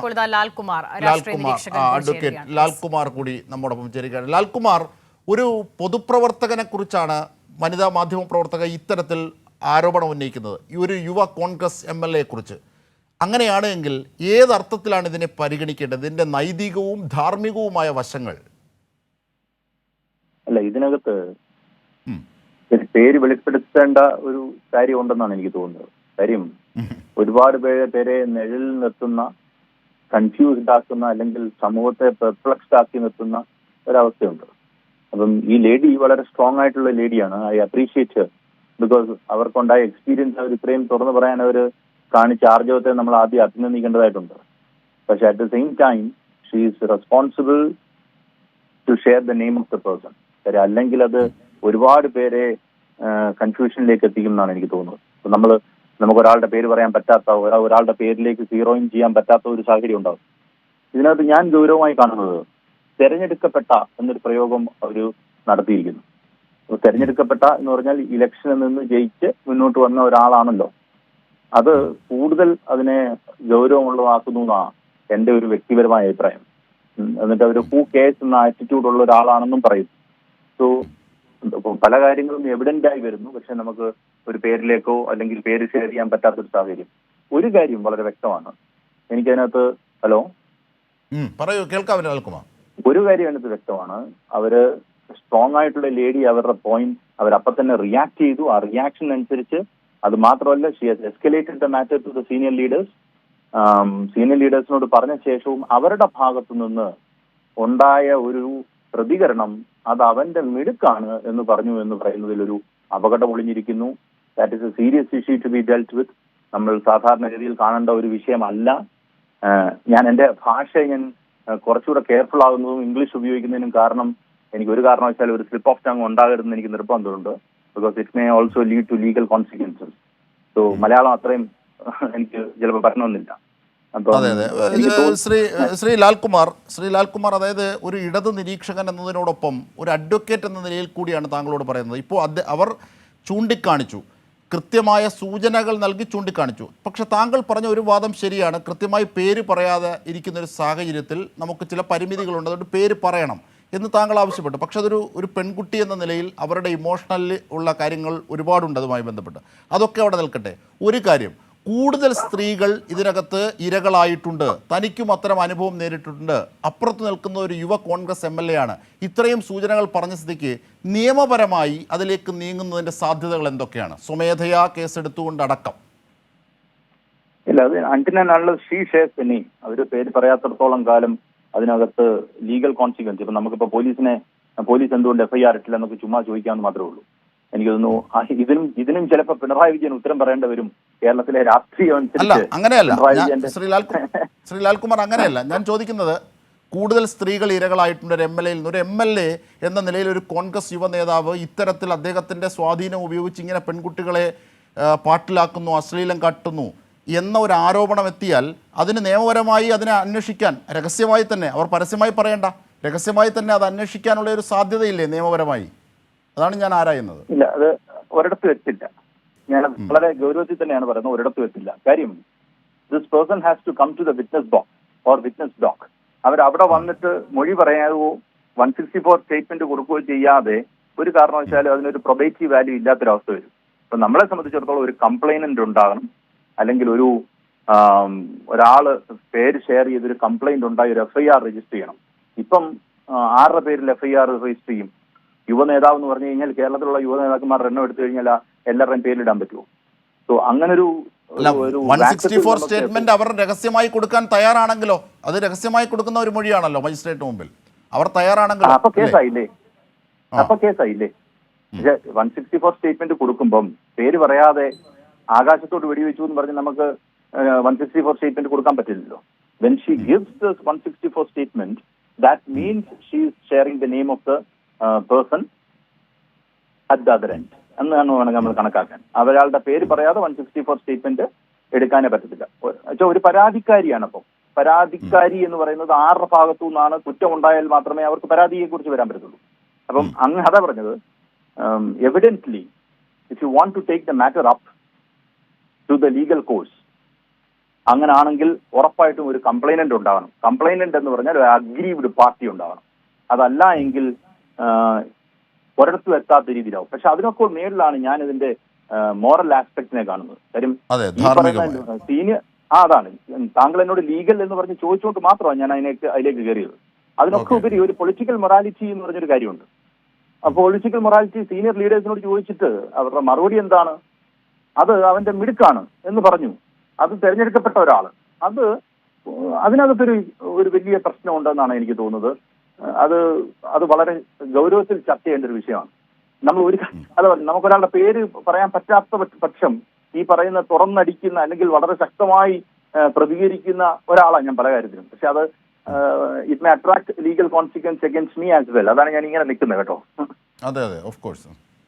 ഇപ്പോൾ ഇതാ ലാൽകുമാർ രാഷ്ട്രീയ നിരീക്ഷകൻ അഡ്വക്കേറ്റ് ലാൽകുമാർ കൂടി നമ്മോടൊപ്പം ചേരുകയാണ്. ലാൽകുമാർ, ഒരു പൊതുപ്രവർത്തകനെ കുറിച്ചാണ് വനിതാ മാധ്യമ പ്രവർത്തക ഇത്തരത്തിൽ ആരോപണം ഉന്നയിക്കുന്നത്, ഈ ഒരു യുവ കോൺഗ്രസ് MLA കുറിച്ച്. അങ്ങനെയാണെങ്കിൽ ഏതർത്ഥത്തിലാണ് ഇതിനെ പരിഗണിക്കേണ്ടത്, ഇതിൻ്റെ നൈതികവും ധാർമ്മികവുമായ വശങ്ങൾ? അല്ല, ഇതിനകത്ത് പേര് വെളിപ്പെടുത്തേണ്ട ഒരു കാര്യം ഉണ്ടെന്നാണ് എനിക്ക് തോന്നുന്നത്. കാര്യം ഒരുപാട് പേരെ നിഴലിൽ നിർത്തുന്ന, കൺഫ്യൂസ്ഡ് ആക്കുന്ന, അല്ലെങ്കിൽ സമൂഹത്തെ പെർപ്ലക്സ്ഡ് ആക്കി നിർത്തുന്ന ഒരവസ്ഥയുണ്ട്. അപ്പം ഈ ലേഡി വളരെ സ്ട്രോങ് ആയിട്ടുള്ള ലേഡിയാണ്. ഐ അപ്രീഷിയേറ്റ് ബിക്കോസ് അവർക്കുണ്ടായ എക്സ്പീരിയൻസ് അവർ ഇത്രയും തുറന്നു പറയാൻ അവർ കാണിച്ച ആർജവത്തെ നമ്മൾ ആദ്യം അഭിനന്ദിക്കേണ്ടതായിട്ടുണ്ട്. പക്ഷെ at the same time she is responsible to share the name of the person. അല്ലെങ്കിൽ അത് ഒരുപാട് പേരെ കൺഫ്യൂഷനിലേക്ക് എത്തിക്കും എന്നാണ് എനിക്ക് തോന്നുന്നത്. നമുക്ക് ഒരാളുടെ പേര് പറയാൻ പറ്റാത്ത, ഒരാളുടെ പേരിലേക്ക് സീറോയിൻ ചെയ്യാൻ പറ്റാത്ത ഒരു സാഹചര്യം ഉണ്ടാവും. ഇതിനകത്ത് ഞാൻ ഗൗരവമായി കാണുന്നത് തെരഞ്ഞെടുക്കപ്പെട്ട എന്നൊരു പ്രയോഗം അവർ നടത്തിയിരിക്കുന്നു. തെരഞ്ഞെടുക്കപ്പെട്ട എന്ന് പറഞ്ഞാൽ ഇലക്ഷനിൽ നിന്ന് ജയിച്ച് മുന്നോട്ട് വന്ന ഒരാളാണല്ലോ. അത് കൂടുതൽ അതിനെ ഗൗരവമുള്ളതാക്കുന്നു എന്നാണ് എൻ്റെ ഒരു വ്യക്തിപരമായ അഭിപ്രായം. എന്നിട്ട് അവർ ഹൂ കേസ് എന്ന ആറ്റിറ്റ്യൂഡ് ഉള്ള ഒരാളാണെന്നും പറയുന്നു. സോ പല കാര്യങ്ങളും എവിഡന്റ് ആയി വരുന്നു, പക്ഷെ നമുക്ക് ഒരു പേരിലേക്കോ അല്ലെങ്കിൽ പേര് ഷെയർ ചെയ്യാൻ പറ്റാത്തൊരു സാഹചര്യം. ഒരു കാര്യം വളരെ വ്യക്തമാണ് എനിക്കതിനകത്ത്. ഹലോ, പറയൂ, കേൾക്കാം. ഒരു കാര്യം അതിനകത്ത് വ്യക്തമാണ്. അവര് സ്ട്രോങ് ആയിട്ടുള്ള ലേഡി അവരുടെ പോയിന്റ് അവരപ്പം തന്നെ റിയാക്ട് ചെയ്തു. ആ റിയാക്ഷൻ അനുസരിച്ച് അത് മാത്രമല്ല, she has escalated the matter to the senior leaders. Senior ലീഡേഴ്സിനോട് പറഞ്ഞ ശേഷവും അവരുടെ ഭാഗത്തു നിന്ന് ഉണ്ടായ ഒരു പ്രതികരണം അത് അവന്റെ മിടുക്കാണ് എന്ന് പറഞ്ഞു എന്ന് പറയുന്നതിൽ ഒരു അപകടം ഒളിഞ്ഞിരിക്കുന്നു. That is a serious issue to be dealt with. നമ്മൾ സാധാരണഗതിയിൽ കാണേണ്ട ഒരു വിഷയമല്ല. ഞാൻ എൻ്റെ ഭാഷ കുറച്ചുകൂടെ കെയർഫുൾ ആകുന്നതും ഇംഗ്ലീഷ് ഉപയോഗിക്കുന്നതിനും കാരണം എനിക്ക് ഒരു കാരണവശാലും ഒരു സ്ലിപ്പ് ഓഫ് ടങ് ഉണ്ടാകരുതെന്ന് എനിക്ക് നിർബന്ധമുണ്ട്. Because it may also lead to legal consequences. So Malayalam അത്രയും എനിക്ക് ചിലപ്പോൾ പറ്റണമെന്നില്ല. ശ്രീ ലാൽകുമാർ, അതായത് ഒരു ഇടത് നിരീക്ഷകൻ എന്നതിനോടൊപ്പം ഒരു അഡ്വക്കേറ്റ് എന്ന നിലയിൽ കൂടിയാണ് താങ്കളോട് പറയുന്നത്. ഇപ്പോൾ അവർ ചൂണ്ടിക്കാണിച്ചു, കൃത്യമായ സൂചനകൾ നൽകി ചൂണ്ടിക്കാണിച്ചു. പക്ഷെ താങ്കൾ പറഞ്ഞ ഒരു വാദം ശരിയാണ്. കൃത്യമായി പേര് പറയാതെ ഇരിക്കുന്ന ഒരു സാഹചര്യത്തിൽ നമുക്ക് ചില പരിമിതികളുണ്ട്, അതുകൊണ്ട് പേര് പറയണം എന്ന് താങ്കൾ ആവശ്യപ്പെട്ടു. പക്ഷെ ഒരു പെൺകുട്ടി എന്ന നിലയിൽ അവരുടെ ഇമോഷണലി ഉള്ള കാര്യങ്ങൾ ഒരുപാടുണ്ട് അതുമായി ബന്ധപ്പെട്ട്. അതൊക്കെ അവിടെ നിൽക്കട്ടെ. ഒരു കാര്യം, കൂടുതൽ സ്ത്രീകൾ ഇതിനകത്ത് ഇരകളായിട്ടുണ്ട്, തനിക്കും അത്തരം അനുഭവം നേരിട്ടിട്ടുണ്ട്. അപ്പുറത്ത് നിൽക്കുന്ന ഒരു യുവ കോൺഗ്രസ് MLA ആണ്. ഇത്രയും സൂചനകൾ പറഞ്ഞ സ്ഥിതിക്ക് നിയമപരമായി അതിലേക്ക് നീങ്ങുന്നതിൻ്റെ സാധ്യതകൾ എന്തൊക്കെയാണ്, സ്വമേധയാ കേസെടുത്തുകൊണ്ടടക്കം? ഇല്ല, അത് അന്റിനുള്ള ഷീ ഷെയർസ് ദ നെയിം. അവർ പേര് പറയാത്തിടത്തോളം കാലം അതിനകത്ത് ലീഗൽ കോൺസിക്വൻസ്. ഇപ്പം നമുക്കിപ്പോൾ പോലീസ് എന്തുകൊണ്ട് FIR ഇട്ടില്ല എന്നൊക്കെ ചുമ്മാ ചോദിക്കാമെന്ന് മാത്രമേ ഉള്ളൂ. എനിക്ക് തോന്നുന്നു ഇതിനും ചിലപ്പോൾ പിണറായി വിജയൻ ഉത്തരം പറയേണ്ടി വരും. കേരളത്തിലെ രാഷ്ട്രീയം അങ്ങനെയല്ല ശ്രീ ലാൽകുമാർ, അങ്ങനെയല്ല ഞാൻ ചോദിക്കുന്നത്. കൂടുതൽ സ്ത്രീകൾ ഇരകളായിട്ടുണ്ട് ഒരു MLA എന്ന നിലയിൽ. ഒരു കോൺഗ്രസ് യുവ നേതാവ് ഇത്തരത്തിൽ അദ്ദേഹത്തിൻ്റെ സ്വാധീനം ഉപയോഗിച്ച് ഇങ്ങനെ പെൺകുട്ടികളെ പാട്ടിലാക്കുന്നു, അശ്ലീലം കാട്ടുന്നു എന്ന ഒരു ആരോപണം എത്തിയാൽ അതിന് നിയമപരമായി അതിനെ അന്വേഷിക്കാൻ, രഹസ്യമായി തന്നെ, അവർ പരസ്യമായി പറയേണ്ട, രഹസ്യമായി തന്നെ അത് അന്വേഷിക്കാനുള്ള ഒരു സാധ്യതയില്ലേ നിയമപരമായി? അതാണ് ഞാൻ ആരായുന്നത്. ഇല്ല, അത് ഒരിടത്ത് വെച്ചില്ല. ഞാൻ വളരെ ഗൗരവത്തിൽ തന്നെയാണ് പറയുന്നത്, ഒരിടത്ത് വെച്ചില്ല. കാര്യം, this person has to come to the witness box or witness dock. അവരവിടെ വന്നിട്ട് മൊഴി പറയാവോ 164 സ്റ്റേറ്റ്മെന്റ് കൊടുക്കുകയോ ചെയ്യാതെ ഒരു കാരണവശാലും അതിനൊരു പ്രൊബേറ്റീവ് വാല്യൂ ഇല്ലാത്തൊരവസ്ഥ വരും. അപ്പൊ നമ്മളെ സംബന്ധിച്ചിടത്തോളം ഒരു കംപ്ലൈനന്റ് ഉണ്ടാകണം, അല്ലെങ്കിൽ ഒരാള് പേര് ഷെയർ ചെയ്തൊരു കംപ്ലൈന്റ് ഉണ്ടായി ഒരു FIR രജിസ്റ്റർ ചെയ്യണം. ഇപ്പം 6 പേരിൽ FIR രജിസ്റ്റർ ചെയ്യും. യുവ നേതാവ് എന്ന് പറഞ്ഞു കഴിഞ്ഞാൽ കേരളത്തിലുള്ള യുവ നേതാക്കന്മാരുടെ എണ്ണം എടുത്തു കഴിഞ്ഞാൽ എല്ലാവരുടെയും പേരിലിടാൻ പറ്റുമോ? സോ അങ്ങനൊരു 164 സ്റ്റേറ്റ്മെന്റ് അവർ രഹസ്യമായി കൊടുക്കാൻ തയ്യാറാണെങ്കിലോ? അത് രഹസ്യമായി കൊടുക്കുന്ന ഒരു മൊഴിയാണല്ലോ മജിസ്ട്രേറ്റ് മുമ്പിൽ. അവർ തയ്യാറാണെങ്കിലോ അപ്പൊ കേസായില്ലേ? 164 സ്റ്റേറ്റ്മെന്റ് കൊടുക്കുമ്പം പേര് പറയാതെ ആകാശത്തോട് വെടിവെച്ചു എന്ന് പറഞ്ഞ് നമുക്ക് 164 സ്റ്റേറ്റ്മെന്റ് കൊടുക്കാൻ പറ്റില്ലല്ലോ. When she gives this 164 statement, that means she is sharing the name of the person at the other end എന്നാണ് വേണമെങ്കിൽ നമ്മൾ കണക്കാക്കാൻ. അവരാളുടെ പേര് പറയാതെ 164 സ്റ്റേറ്റ്മെന്റ് എടുക്കാനേ പറ്റത്തില്ല. ഒരു പരാതിക്കാരിയാണ്. അപ്പം പരാതിക്കാരി എന്ന് പറയുന്നത് ആരുടെ ഭാഗത്തു നിന്നാണ് കുറ്റമുണ്ടായാൽ മാത്രമേ അവർക്ക് പരാതിയെ കുറിച്ച് വരാൻ പറ്റത്തുള്ളൂ. അപ്പം അതാ പറഞ്ഞത്, evidently if you want to take the matter up to the legal course, അങ്ങനാണെങ്കിൽ ഉറപ്പായിട്ടും ഒരു കംപ്ലൈനന്റ് ഉണ്ടാവണം. കംപ്ലൈനന്റ് എന്ന് പറഞ്ഞാൽ ഒരു അഗ്രീവ്ഡ് പാർട്ടി ഉണ്ടാവണം. അതല്ല എങ്കിൽ ഒരിടത്തും എത്താത്ത രീതിയിലാവും. പക്ഷെ അതിനൊക്കെ മേളിലാണ് ഞാൻ ഇതിന്റെ മോറൽ ആസ്പെക്ടിനെ കാണുന്നത്. കാര്യം ഈ പറയുന്ന സീനിയർ അതാണ് താങ്കൾ എന്നോട് ലീഗൽ എന്ന് പറഞ്ഞ് ചോദിച്ചുകൊണ്ട് മാത്രമാണ് ഞാൻ അതിലേക്ക് കയറിയത്. അതിനൊക്കെ ഉപരി ഒരു പൊളിറ്റിക്കൽ മൊറാലിറ്റി എന്ന് പറഞ്ഞൊരു കാര്യമുണ്ട്. അപ്പോൾ പൊളിറ്റിക്കൽ മൊറാലിറ്റി സീനിയർ ലീഡേഴ്സിനോട് ചോദിച്ചിട്ട് അവരുടെ മറുപടി എന്താണ്? അത് അവന്റെ മിടുക്കാണ് എന്ന് പറഞ്ഞു. അത് തെരഞ്ഞെടുക്കപ്പെട്ട ഒരാള്. അതിനകത്തൊരു വലിയ പ്രശ്നമുണ്ടെന്നാണ് എനിക്ക് തോന്നുന്നത്. അത് വളരെ ഗൗരവത്തിൽ ചർച്ച ചെയ്യേണ്ട ഒരു വിഷയമാണ്. നമുക്കൊരാളുടെ പേര് പറയാൻ പറ്റാത്ത പക്ഷം ഈ പറയുന്ന തുറന്നടിക്കുന്ന അല്ലെങ്കിൽ വളരെ ശക്തമായി പ്രതികരിക്കുന്ന ഒരാളാണ് ഞാൻ പല കാര്യത്തിലും. പക്ഷെ അത് it may attract legal consequence against me as well. അതാണ് ഞാൻ ഇങ്ങനെ നിൽക്കുന്നത് കേട്ടോ. അതെ ഓഫ് കോഴ്സ്.